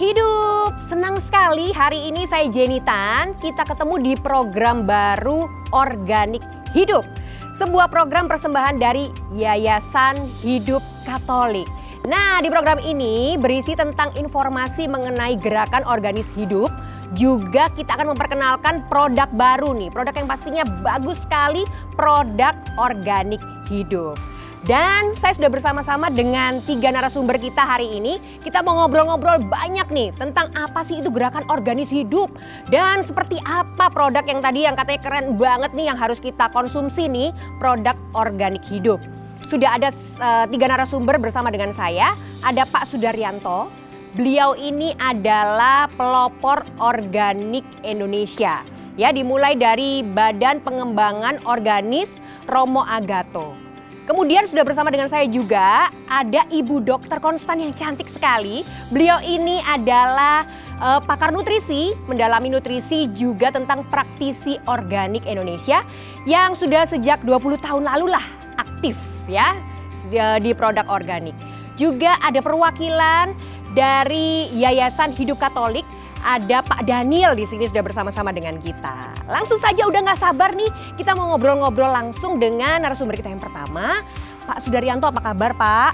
hidup. Senang sekali hari ini saya Jenny Tan, kita ketemu di program baru Organik Hidup. Sebuah program persembahan dari Yayasan Hidup Katolik. Nah, di program ini berisi tentang informasi mengenai gerakan organis hidup. Juga kita akan memperkenalkan produk baru nih, produk yang pastinya bagus sekali, produk organik hidup. Dan saya sudah bersama-sama dengan 3 narasumber kita hari ini. Kita mau ngobrol-ngobrol banyak nih tentang apa sih itu gerakan organis hidup. Dan seperti apa produk yang tadi yang katanya keren banget nih yang harus kita konsumsi nih, produk organik hidup. Sudah ada 3 narasumber bersama dengan saya, ada Pak Sudaryanto. Beliau ini adalah pelopor organik Indonesia. Ya, dimulai dari Badan Pengembangan Organis Romo Agato. Kemudian sudah bersama dengan saya juga ada Ibu Dr. Konstan yang cantik sekali. Beliau ini adalah pakar nutrisi, mendalami nutrisi juga tentang praktisi organik Indonesia yang sudah sejak 20 tahun lalu lah aktif ya di produk organik. Juga ada perwakilan dari Yayasan Hidup Katolik, ada Pak Daniel di sini sudah bersama-sama dengan kita. Langsung saja udah nggak sabar nih, kita mau ngobrol-ngobrol langsung dengan narasumber kita yang pertama. Pak Sudaryanto, apa kabar Pak?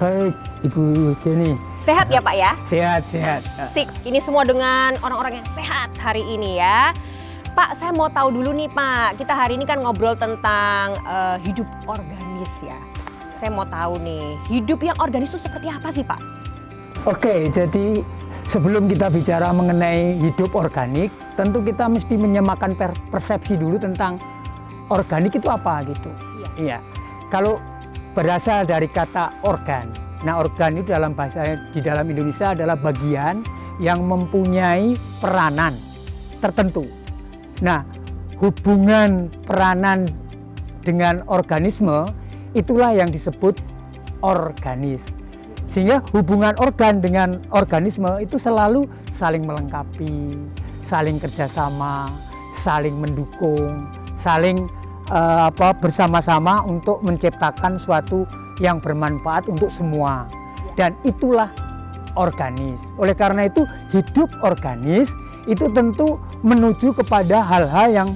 Baik, Ibu Jenny. Sehat ya Pak ya? Sehat, sehat. Sik, ini semua dengan orang-orang yang sehat hari ini ya. Pak, saya mau tahu dulu nih Pak, kita hari ini kan ngobrol tentang hidup organis ya. Saya mau tahu nih, hidup yang organis itu seperti apa sih Pak? Oke, jadi sebelum kita bicara mengenai hidup organik, tentu kita mesti menyamakan persepsi dulu tentang organik itu apa gitu. Iya. Kalau berasal dari kata organ. Nah, organ itu dalam bahasa di dalam Indonesia adalah bagian yang mempunyai peranan tertentu. Nah, hubungan peranan dengan organisme itulah yang disebut organis. Sehingga hubungan organ dengan organisme itu selalu saling melengkapi, saling kerjasama, saling mendukung, saling bersama-sama untuk menciptakan suatu yang bermanfaat untuk semua. Dan itulah organis. Oleh karena itu hidup organis itu tentu menuju kepada hal-hal yang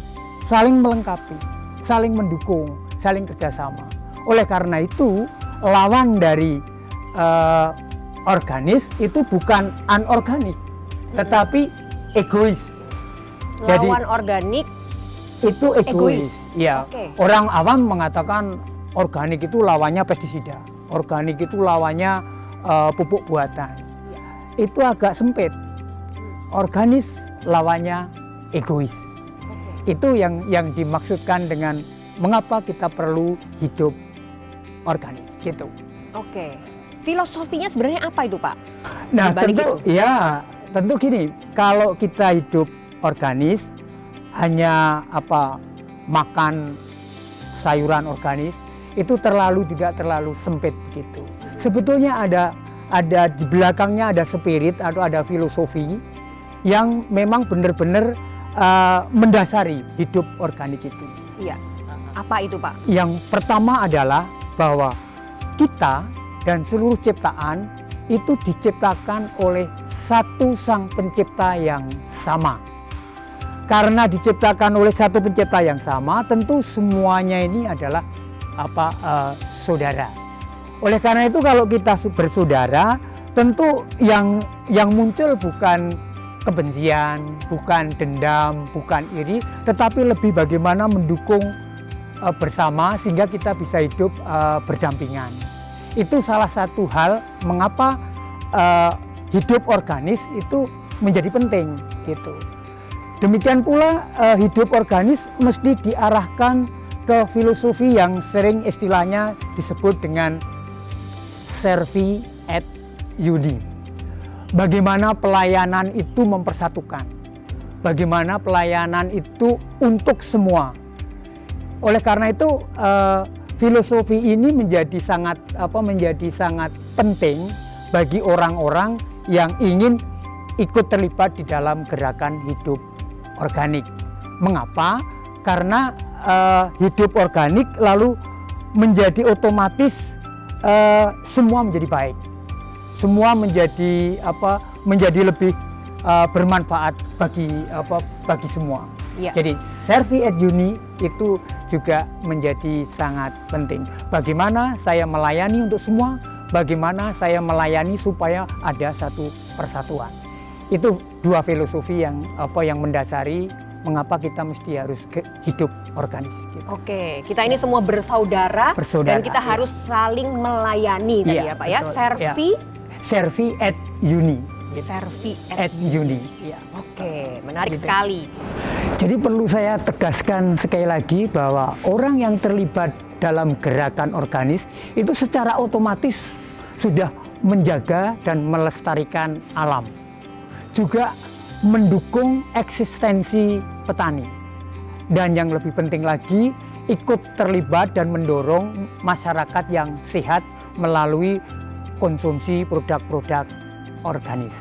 saling melengkapi, saling mendukung, saling kerjasama. Oleh karena itu lawan dari organis itu bukan anorganik, tetapi egois. Lawan organik itu egois. Ya. Okay. Orang awam mengatakan organik itu lawannya pestisida, organik itu lawannya pupuk buatan. Ya. Itu agak sempit. Organis lawannya egois. Okay. Itu yang dimaksudkan dengan mengapa kita perlu hidup organis gitu. Oke. Filosofinya sebenarnya apa itu Pak? Nah tentu gini, kalau kita hidup organis hanya makan sayuran organis itu juga terlalu sempit gitu. Sebetulnya ada di belakangnya ada spirit atau ada filosofi yang memang benar-benar mendasari hidup organik itu. Iya. Apa itu Pak? Yang pertama adalah bahwa kita dan seluruh ciptaan itu diciptakan oleh satu sang pencipta yang sama. Karena diciptakan oleh satu pencipta yang sama, tentu semuanya ini adalah saudara. Oleh karena itu kalau kita bersaudara, tentu yang muncul bukan kebencian, bukan dendam, bukan iri, tetapi lebih bagaimana mendukung bersama sehingga kita bisa hidup berdampingan. Itu salah satu hal mengapa hidup organis itu menjadi penting gitu. Demikian pula hidup organis mesti diarahkan ke filosofi yang sering istilahnya disebut dengan servi et iudi. Bagaimana pelayanan itu mempersatukan. Bagaimana pelayanan itu untuk semua. Oleh karena itu filosofi ini menjadi sangat penting bagi orang-orang yang ingin ikut terlibat di dalam gerakan hidup organik. Mengapa? Karena hidup organik lalu menjadi otomatis semua menjadi baik. semua menjadi lebih bermanfaat bagi semua. Ya. Jadi Servi et Uni itu juga menjadi sangat penting. Bagaimana saya melayani untuk semua, bagaimana saya melayani supaya ada satu persatuan. Itu dua filosofi yang mendasari mengapa kita mesti harus hidup organis. Gitu. Oke, kita ini semua bersaudara dan kita harus saling melayani tadi ya Pak ya. Servi et Uni. Servi et Uni. Ya. Oke, menarik sekali. Jadi perlu saya tegaskan sekali lagi bahwa orang yang terlibat dalam gerakan organis itu secara otomatis sudah menjaga dan melestarikan alam. Juga mendukung eksistensi petani. Dan yang lebih penting lagi, ikut terlibat dan mendorong masyarakat yang sehat melalui konsumsi produk-produk organis.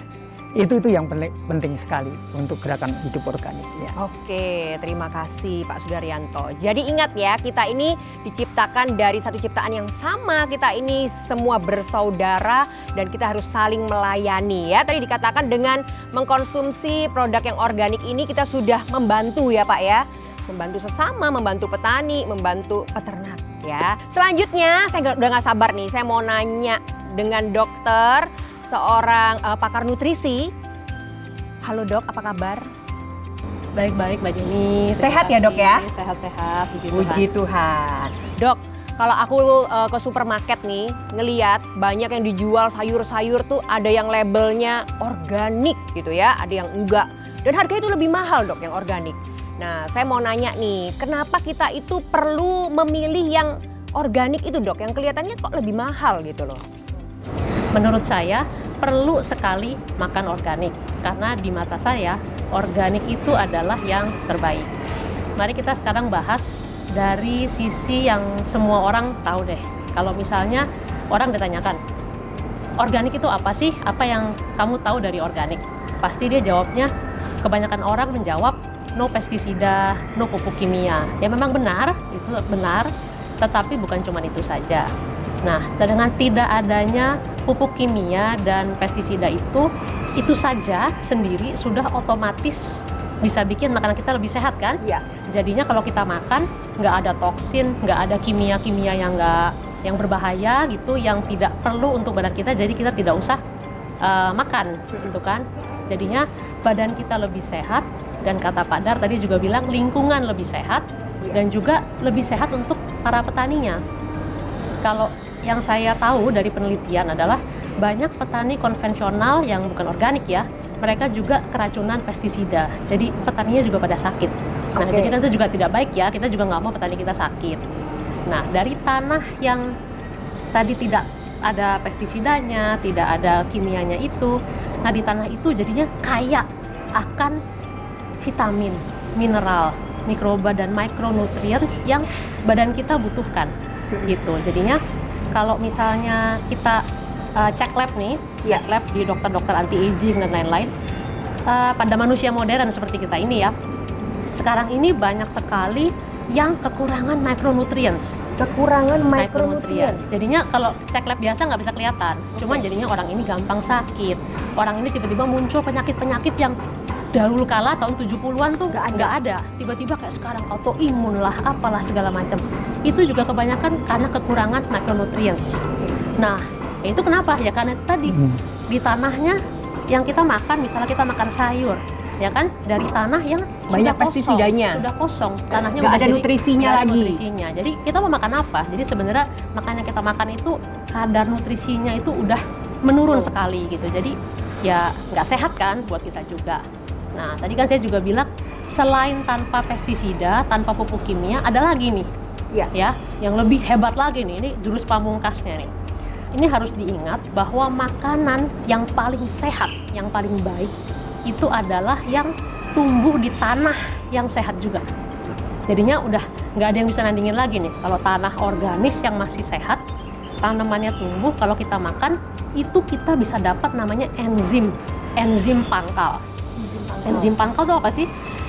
Itu yang penting sekali untuk gerakan hidup organik. Ya. Oke, terima kasih Pak Sudaryanto. Jadi ingat ya, kita ini diciptakan dari satu ciptaan yang sama. Kita ini semua bersaudara dan kita harus saling melayani ya. Tadi dikatakan dengan mengkonsumsi produk yang organik ini kita sudah membantu ya Pak ya. Membantu sesama, membantu petani, membantu peternak ya. Selanjutnya saya udah gak sabar nih, saya mau nanya dengan dokter, seorang pakar nutrisi. Halo dok, apa kabar? Baik-baik Mbak Jenny. Sehat ya dok ya? Sehat-sehat, Puji Tuhan. Dok, kalau aku ke supermarket nih, ngeliat banyak yang dijual sayur-sayur tuh ada yang labelnya organik gitu ya, ada yang enggak. Dan harganya itu lebih mahal dok yang organik. Nah saya mau nanya nih, kenapa kita itu perlu memilih yang organik itu dok, yang kelihatannya kok lebih mahal gitu loh? Menurut saya perlu sekali makan organik karena di mata saya organik itu adalah yang terbaik. Mari kita sekarang bahas dari sisi yang semua orang tahu deh. Kalau misalnya orang ditanyakan, organik itu apa sih? Apa yang kamu tahu dari organik? Pasti dia jawabnya, kebanyakan orang menjawab no pestisida, no pupuk kimia. Ya memang benar, itu benar, tetapi bukan cuma itu saja. Nah, dengan tidak adanya pupuk kimia dan pestisida itu saja sendiri sudah otomatis bisa bikin makanan kita lebih sehat kan? Iya. Jadinya kalau kita makan nggak ada toksin, nggak ada kimia-kimia yang berbahaya gitu, yang tidak perlu untuk badan kita. Jadi kita tidak usah makan, gitu kan? Jadinya badan kita lebih sehat dan kata Pak Dar tadi juga bilang lingkungan lebih sehat dan juga lebih sehat untuk para petaninya. Kalau yang saya tahu dari penelitian adalah banyak petani konvensional yang bukan organik ya, mereka juga keracunan pestisida. Jadi petaninya juga pada sakit. Nah, jadi kan itu juga tidak baik ya, kita juga nggak mau petani kita sakit. Nah, dari tanah yang tadi tidak ada pestisidanya, tidak ada kimianya itu, nah di tanah itu jadinya kaya akan vitamin, mineral, mikroba dan micronutrients yang badan kita butuhkan. Gitu. Jadinya kalau misalnya kita cek lab nih, cek lab di dokter-dokter anti-aging dan lain-lain, pada manusia modern seperti kita ini ya, sekarang ini banyak sekali yang kekurangan micronutrients. Kekurangan micronutrients. Jadinya kalau cek lab biasa nggak bisa kelihatan. Cuman jadinya orang ini gampang sakit. Orang ini tiba-tiba muncul penyakit-penyakit yang dahulu kala tahun 70-an tuh nggak ada. Tiba-tiba kayak sekarang autoimun lah, apalah segala macam. Itu juga kebanyakan karena kekurangan micronutrients. Nah, itu kenapa? Ya karena tadi di tanahnya yang kita makan, misalnya kita makan sayur, ya kan, dari tanah yang banyak pestisidanya, sudah kosong, tanahnya nggak ada nutrisinya lagi. Nutrisinya. Jadi kita mau makan apa? Jadi sebenarnya makanan yang kita makan itu kadar nutrisinya itu udah menurun sekali gitu. Jadi ya nggak sehat kan buat kita juga. Nah, tadi kan saya juga bilang selain tanpa pestisida, tanpa pupuk kimia, ada lagi nih, ya, yang lebih hebat lagi nih. Ini jurus pamungkasnya nih. Ini harus diingat bahwa makanan yang paling sehat, yang paling baik itu adalah yang tumbuh di tanah yang sehat juga. Jadinya udah nggak ada yang bisa nandingin lagi nih. Kalau tanah organis yang masih sehat, tanamannya tumbuh, kalau kita makan itu kita bisa dapat namanya enzim pangkal. Enzim pangkal itu apa sih?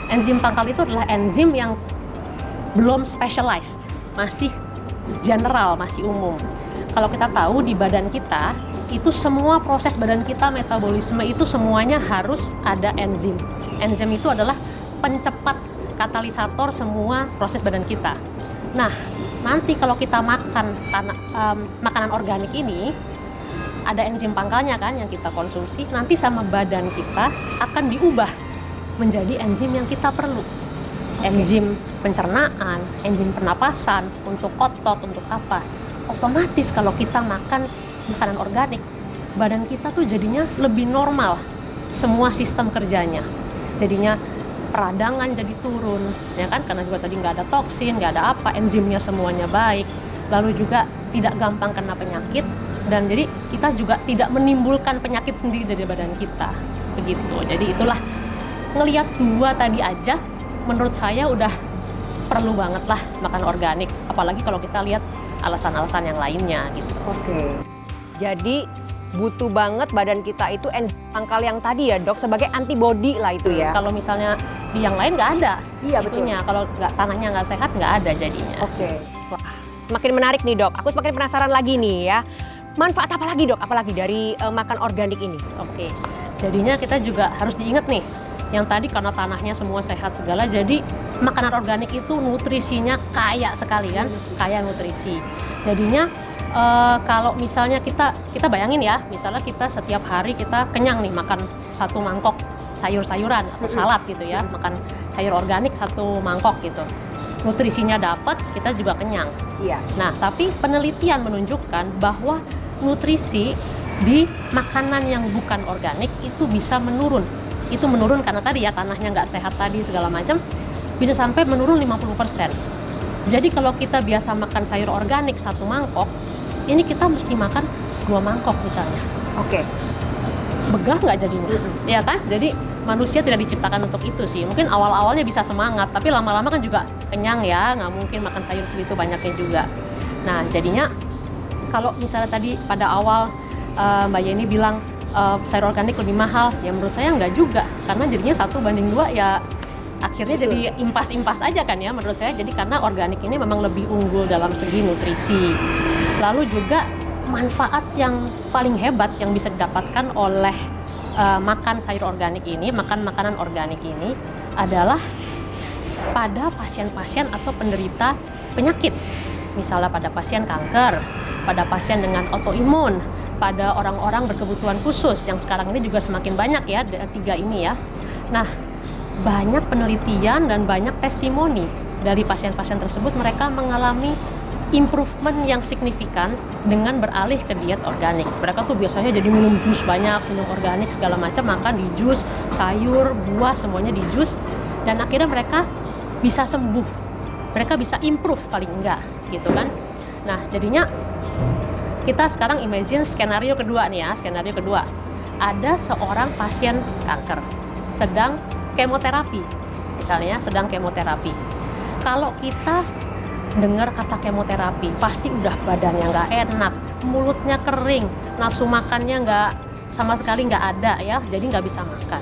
Enzim pangkal itu adalah enzim yang belum specialized, masih general, masih umum. Kalau kita tahu di badan kita itu semua proses badan kita, metabolisme itu semuanya harus ada enzim. Enzim itu adalah pencepat katalisator semua proses badan kita. Nah, nanti kalau kita makan makanan organik ini, ada enzim pangkalnya kan yang kita konsumsi, nanti sama badan kita akan diubah menjadi enzim yang kita perlu. Enzim pencernaan, enzim pernapasan, untuk otot, untuk apa. Otomatis kalau kita makan makanan organik, badan kita tuh jadinya lebih normal semua sistem kerjanya. Jadinya peradangan jadi turun, ya kan? Karena juga tadi nggak ada toksin, nggak ada apa, enzimnya semuanya baik. Lalu juga tidak gampang kena penyakit, dan jadi kita juga tidak menimbulkan penyakit sendiri dari badan kita. Begitu. Jadi itulah, ngelihat dua tadi aja, menurut saya udah perlu banget lah makan organik. Apalagi kalau kita lihat alasan-alasan yang lainnya gitu. Oke. Jadi butuh banget badan kita itu enzim pangkal yang tadi ya dok, sebagai antibody lah itu ya. Kalau misalnya di yang lain nggak ada, Iya, betul. Kalau tanahnya nggak sehat nggak ada jadinya. Oke. Wah, semakin menarik nih dok. Aku semakin penasaran lagi nih ya. Manfaat apa lagi dok? Apalagi dari makan organik ini? Oke. Jadinya kita juga harus diingat nih, yang tadi karena tanahnya semua sehat segala, jadi makanan organik itu nutrisinya kaya sekali kan, kaya nutrisi. Jadinya kalau misalnya kita bayangin ya, misalnya kita setiap hari kita kenyang nih makan satu mangkok sayur-sayuran atau salad gitu ya, makan sayur organik satu mangkok gitu. Nutrisinya dapat, kita juga kenyang. Iya. Nah, tapi penelitian menunjukkan bahwa nutrisi di makanan yang bukan organik itu bisa menurun. Itu menurun karena tadi ya tanahnya nggak sehat tadi segala macam, bisa sampai menurun 50%. Jadi kalau kita biasa makan sayur organik satu mangkok, ini kita mesti makan 2 mangkok misalnya. Oke. Begah nggak jadinya? Ya kan? Jadi manusia tidak diciptakan untuk itu sih. Mungkin awal-awalnya bisa semangat, tapi lama-lama kan juga kenyang ya, nggak mungkin makan sayur segitu banyaknya juga. Nah, jadinya kalau misalnya tadi pada awal Mbak Yeni bilang sayur organik lebih mahal, ya menurut saya nggak juga, karena jadinya 1:2 ya akhirnya Betul. jadi impas-impas aja kan ya menurut saya. Jadi karena organik ini memang lebih unggul dalam segi nutrisi. Lalu juga manfaat yang paling hebat yang bisa didapatkan oleh makan sayur organik ini, makan makanan organik ini adalah pada pasien-pasien atau penderita penyakit. Misalnya pada pasien kanker, pada pasien dengan autoimun, pada orang-orang berkebutuhan khusus yang sekarang ini juga semakin banyak ya, 3 ini ya. Nah, banyak penelitian dan banyak testimoni dari pasien-pasien tersebut, mereka mengalami improvement yang signifikan dengan beralih ke diet organik. Mereka tuh biasanya jadi minum jus banyak, minum organik segala macam, makan di jus, sayur, buah semuanya di jus, dan akhirnya mereka bisa sembuh, mereka bisa improve paling enggak gitu kan. Nah, jadinya kita sekarang imagine skenario kedua nih ya, skenario kedua. Ada seorang pasien kanker sedang kemoterapi, misalnya sedang kemoterapi. Kalau kita dengar kata kemoterapi, pasti udah badannya nggak enak, mulutnya kering, nafsu makannya nggak sama sekali nggak ada ya, jadi nggak bisa makan.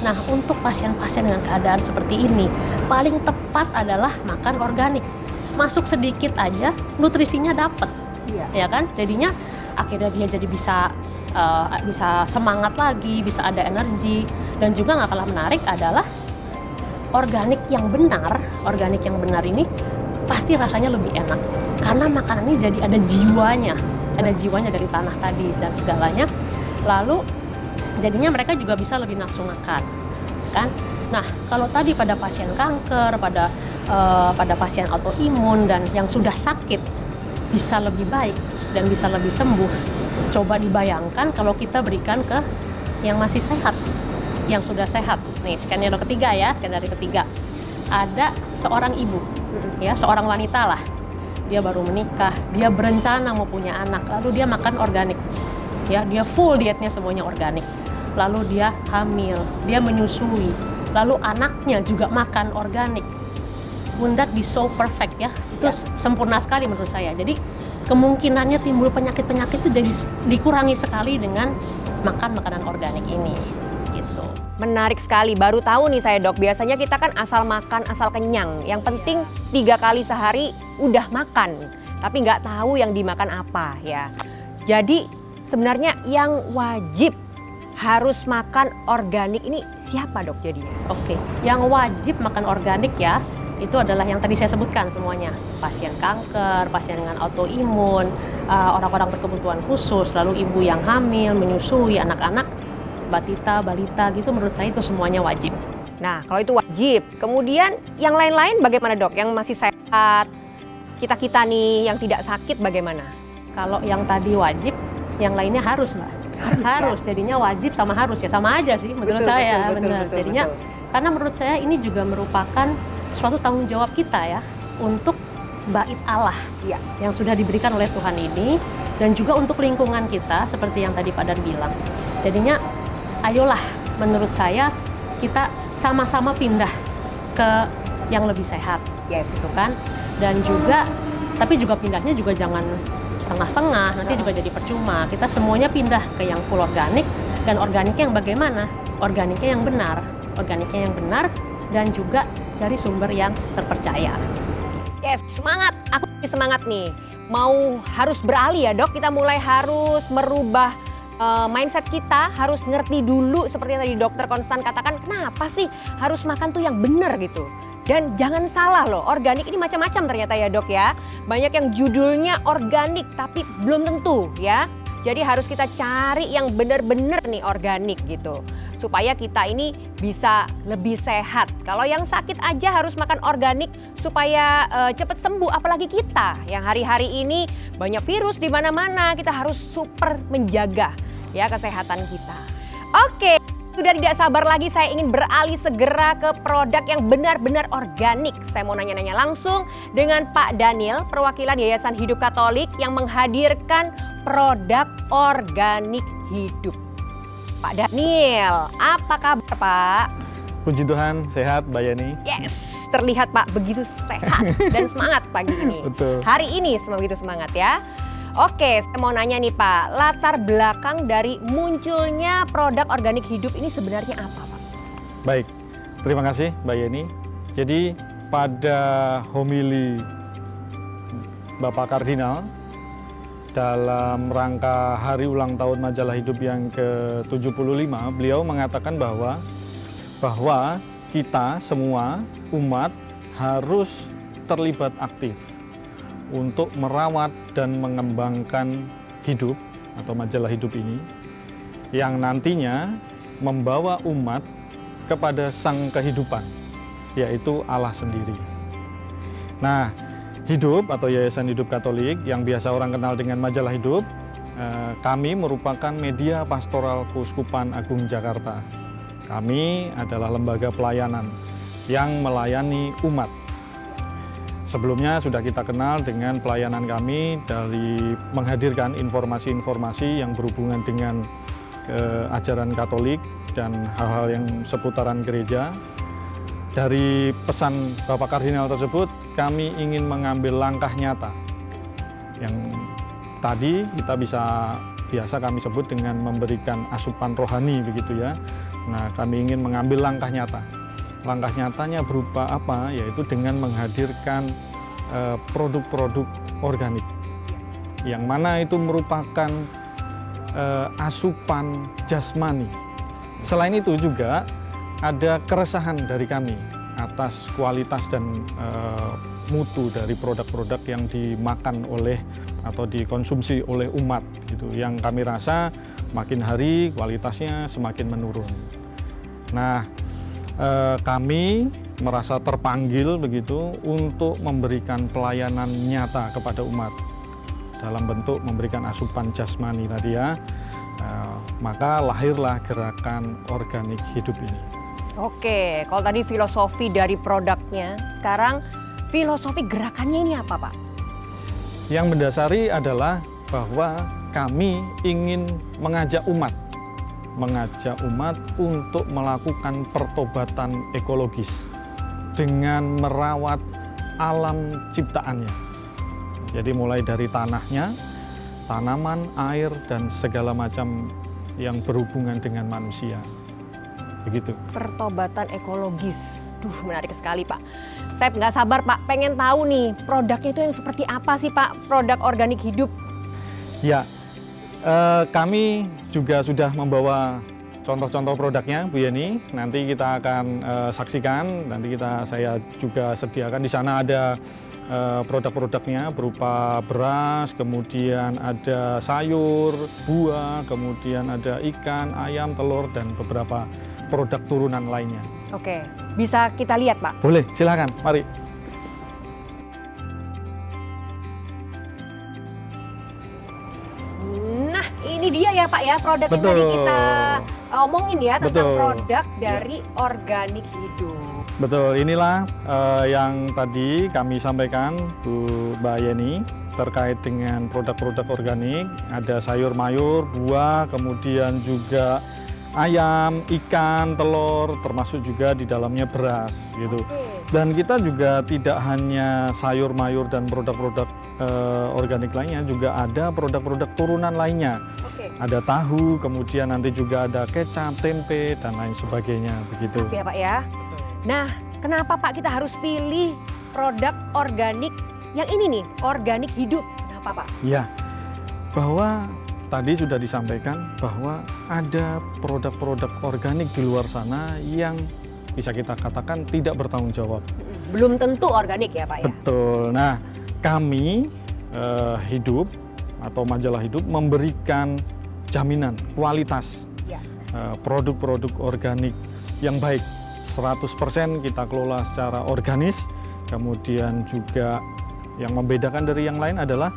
Nah, untuk pasien-pasien dengan keadaan seperti ini, paling tepat adalah makan organik. Masuk sedikit aja, nutrisinya dapat, ya kan? Jadinya akhirnya dia jadi bisa semangat lagi, bisa ada energi, dan juga nggak kalah menarik adalah organik yang benar ini pasti rasanya lebih enak karena makanan ini jadi ada jiwanya dari tanah tadi dan segalanya. Lalu jadinya mereka juga bisa lebih nafsu makan kan. Nah, kalau tadi pada pasien kanker, pada pasien autoimun dan yang sudah sakit bisa lebih baik dan bisa lebih sembuh, coba dibayangkan kalau kita berikan ke yang masih sehat, yang sudah sehat. Nih, skenario ketiga ya, skenario ketiga. Ada seorang ibu, ya, seorang wanita lah. Dia baru menikah, dia berencana mau punya anak, lalu dia makan organik. Ya, dia full dietnya semuanya organik. Lalu dia hamil, dia menyusui. Lalu anaknya juga makan organik. Wouldn't that be so perfect ya? Itu sempurna sekali menurut saya. Jadi kemungkinannya timbul penyakit-penyakit itu jadi dikurangi sekali dengan makan makanan organik ini. Gitu. Menarik sekali, baru tahu nih saya dok, biasanya kita kan asal makan, asal kenyang. Yang penting 3 kali sehari udah makan, tapi nggak tahu yang dimakan apa ya. Jadi sebenarnya yang wajib harus makan organik ini siapa dok jadinya? Oke, yang wajib makan organik ya, itu adalah yang tadi saya sebutkan semuanya. Pasien kanker, pasien dengan autoimun, orang-orang berkebutuhan khusus, lalu ibu yang hamil, menyusui, anak-anak, batita, balita gitu, menurut saya itu semuanya wajib. Nah kalau itu wajib, kemudian yang lain-lain bagaimana dok? Yang masih sehat, kita-kita nih yang tidak sakit bagaimana? Kalau yang tadi wajib, yang lainnya harus Mbak. Harus, jadinya wajib sama harus ya, sama aja sih menurut saya, benar. Jadinya karena menurut saya ini juga merupakan suatu tanggung jawab kita ya untuk bait Allah yang sudah diberikan oleh Tuhan ini, dan juga untuk lingkungan kita seperti yang tadi Pak Dan bilang. Jadinya ayolah menurut saya kita sama-sama pindah ke yang lebih sehat, gitu kan. Dan juga tapi juga pindahnya juga jangan setengah-setengah, nanti juga jadi percuma. Kita semuanya pindah ke yang full organik, dan organiknya yang bagaimana? Organiknya yang benar, dan juga dari sumber yang terpercaya. Yes, semangat. Aku semangat nih. Mau harus beralih ya dok, kita mulai harus merubah mindset kita, harus ngerti dulu seperti yang tadi dokter Konstan katakan, kenapa sih harus makan tuh yang benar gitu. Dan jangan salah loh, organik ini macam-macam ternyata ya dok ya. Banyak yang judulnya organik tapi belum tentu ya. Jadi harus kita cari yang benar-benar nih organik gitu. Supaya kita ini bisa lebih sehat. Kalau yang sakit aja harus makan organik supaya cepat sembuh. Apalagi kita yang hari-hari ini banyak virus di mana-mana. Kita harus super menjaga ya kesehatan kita. Oke. Sudah tidak sabar lagi, saya ingin beralih segera ke produk yang benar-benar organik. Saya mau nanya-nanya langsung dengan Pak Daniel, perwakilan Yayasan Hidup Katolik yang menghadirkan produk organik hidup. Pak Daniel, apa kabar Pak? Puji Tuhan, sehat Mbak Yani. Yes, terlihat Pak begitu sehat dan semangat pagi ini. Betul. Hari ini begitu semangat ya. Oke, saya mau nanya nih Pak, latar belakang dari munculnya produk organik hidup ini sebenarnya apa Pak? Baik, terima kasih Mbak Yeni. Jadi pada homili Bapak Kardinal dalam rangka hari ulang tahun Majalah Hidup yang ke-75, beliau mengatakan bahwa kita semua umat harus terlibat aktif untuk merawat dan mengembangkan hidup atau majalah hidup ini yang nantinya membawa umat kepada sang kehidupan, yaitu Allah sendiri. Nah, Hidup atau Yayasan Hidup Katolik yang biasa orang kenal dengan Majalah Hidup, kami merupakan media pastoral Keuskupan Agung Jakarta. Kami adalah lembaga pelayanan yang melayani umat. Sebelumnya sudah kita kenal dengan pelayanan kami dari menghadirkan informasi-informasi yang berhubungan dengan ajaran Katolik dan hal-hal yang seputaran gereja. Dari pesan Bapak Kardinal tersebut, kami ingin mengambil langkah nyata yang tadi kita biasa kami sebut dengan memberikan asupan rohani begitu ya. Nah, kami ingin mengambil langkah nyata. Langkah nyatanya berupa apa? Yaitu dengan menghadirkan produk-produk organik yang mana itu merupakan asupan jasmani. Selain itu juga ada keresahan dari kami atas kualitas dan mutu dari produk-produk yang dimakan oleh atau dikonsumsi oleh umat gitu, yang kami rasa makin hari kualitasnya semakin menurun. Nah, kami merasa terpanggil begitu untuk memberikan pelayanan nyata kepada umat dalam bentuk memberikan asupan jasmani tadi ya. Maka lahirlah gerakan organik hidup ini. Oke, kalau tadi filosofi dari produknya, sekarang filosofi gerakannya ini apa Pak? Yang mendasari adalah bahwa kami ingin mengajak umat untuk melakukan pertobatan ekologis dengan merawat alam ciptaannya. Jadi mulai dari tanahnya, tanaman, air, dan segala macam yang berhubungan dengan manusia. Begitu. Pertobatan ekologis. Duh, menarik sekali Pak. Saya nggak sabar Pak, pengen tahu nih produknya itu yang seperti apa sih Pak, produk organik hidup? Ya, Kami juga sudah membawa contoh-contoh produknya, Bu Yeni. Nanti kita akan saksikan. Nanti saya juga sediakan di sana ada produk-produknya berupa beras, kemudian ada sayur, buah, kemudian ada ikan, ayam, telur, dan beberapa produk turunan lainnya. Oke, bisa kita lihat Pak? Boleh, silakan. Mari. Nah, ini dia ya Pak ya produk yang tadi kita omongin ya tentang Betul. produk dari organik hidup. Betul, inilah yang tadi kami sampaikan Mbak Yeni terkait dengan produk-produk organik. Ada sayur mayur, buah, kemudian juga ayam, ikan, telur, termasuk juga di dalamnya beras gitu. Dan kita juga tidak hanya sayur mayur dan produk-produk organik lainnya, juga ada produk-produk turunan lainnya. Oke. Ada tahu, kemudian nanti juga ada kecap, tempe, dan lain sebagainya begitu. Ya Pak ya. Nah, kenapa Pak kita harus pilih produk organik yang ini nih, organik hidup? Kenapa Pak? Ya, bahwa tadi sudah disampaikan bahwa ada produk-produk organik di luar sana yang bisa kita katakan tidak bertanggung jawab. Belum tentu organik ya Pak ya? Betul. Nah, kami Hidup atau majalah Hidup memberikan jaminan kualitas Ya. produk-produk organik yang baik. 100% kita kelola secara organis. Kemudian juga yang membedakan dari yang lain adalah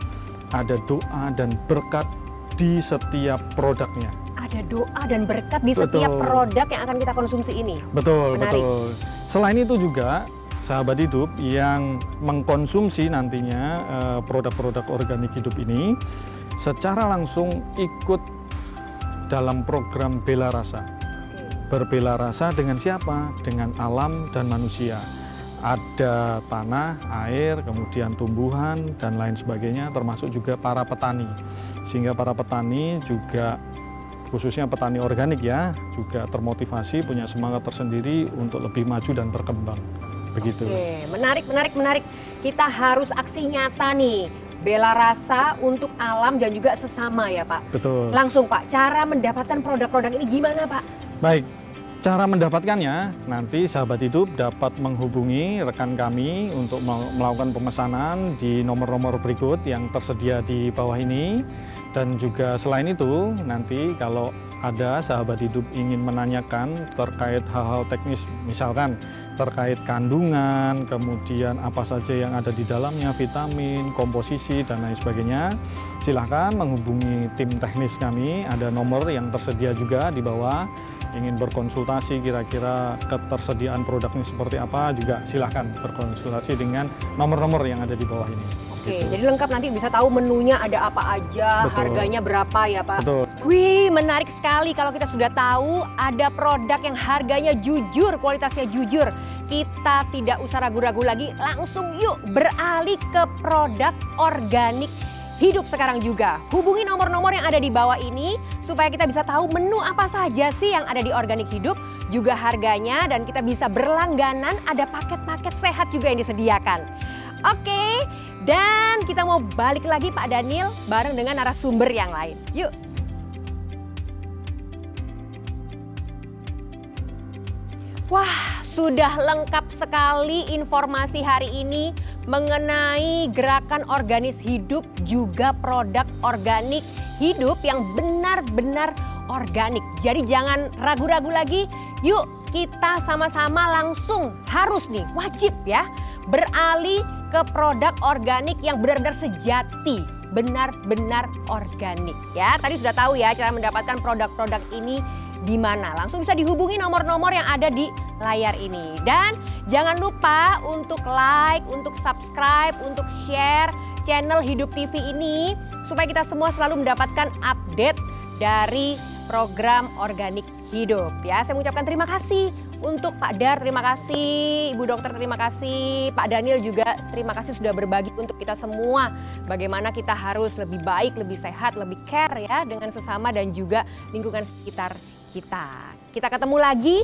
ada doa dan berkat di setiap produknya. Ada doa dan berkat di Betul. setiap produk yang akan kita konsumsi ini. Betul, Menarik. betul. Selain itu juga sahabat hidup yang mengkonsumsi nantinya produk-produk organik hidup ini secara langsung ikut dalam program Bela Rasa. Berbela rasa dengan siapa? Dengan alam dan manusia. Ada tanah, air, kemudian tumbuhan, dan lain sebagainya, termasuk juga para petani. Sehingga para petani juga, khususnya petani organik ya, juga termotivasi, punya semangat tersendiri untuk lebih maju dan berkembang. Begitu. Oke, menarik. Kita harus aksi nyata nih. Bela rasa untuk alam dan juga sesama ya Pak. Betul. Langsung Pak, cara mendapatkan produk-produk ini gimana Pak? Baik, cara mendapatkannya nanti sahabat hidup dapat menghubungi rekan kami untuk melakukan pemesanan di nomor-nomor berikut yang tersedia di bawah ini. Dan juga selain itu nanti kalau ada sahabat hidup ingin menanyakan terkait hal-hal teknis, misalkan terkait kandungan, kemudian apa saja yang ada di dalamnya, vitamin, komposisi, dan lain sebagainya, silahkan menghubungi tim teknis kami. Ada nomor yang tersedia juga di bawah. Ingin berkonsultasi kira-kira ketersediaan produknya seperti apa, juga silahkan berkonsultasi dengan nomor-nomor yang ada di bawah ini. Oke, Gitu. jadi lengkap nanti bisa tahu menunya ada apa aja, Betul. harganya berapa ya Pak. Betul. Wih, menarik sekali kalau kita sudah tahu ada produk yang harganya jujur, kualitasnya jujur. Kita tidak usah ragu-ragu lagi, langsung yuk beralih ke produk organik hidup sekarang juga. Hubungi nomor-nomor yang ada di bawah ini supaya kita bisa tahu menu apa saja sih yang ada di organik hidup, juga harganya, dan kita bisa berlangganan, ada paket-paket sehat juga yang disediakan. Oke, dan kita mau balik lagi Pak Daniel bareng dengan narasumber yang lain. Yuk. Wah, sudah lengkap sekali informasi hari ini mengenai gerakan organis hidup, juga produk organik hidup yang benar-benar organik. Jadi jangan ragu-ragu lagi, yuk kita sama-sama langsung harus nih, wajib ya, beralih ke produk organik yang benar-benar sejati, benar-benar organik ya. Tadi sudah tahu ya cara mendapatkan produk-produk ini di mana. Langsung bisa dihubungi nomor-nomor yang ada di layar ini. Dan jangan lupa untuk like, untuk subscribe, untuk share channel Hidup TV ini supaya kita semua selalu mendapatkan update dari program organik hidup ya. Saya mengucapkan terima kasih untuk Pak Dar, terima kasih Ibu Dokter, terima kasih Pak Daniel juga, terima kasih sudah berbagi untuk kita semua bagaimana kita harus lebih baik, lebih sehat, lebih care ya dengan sesama dan juga lingkungan sekitar kita. Kita ketemu lagi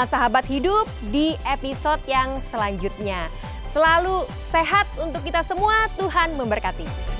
sahabat hidup di episode yang selanjutnya. Selalu sehat untuk kita semua, Tuhan memberkati.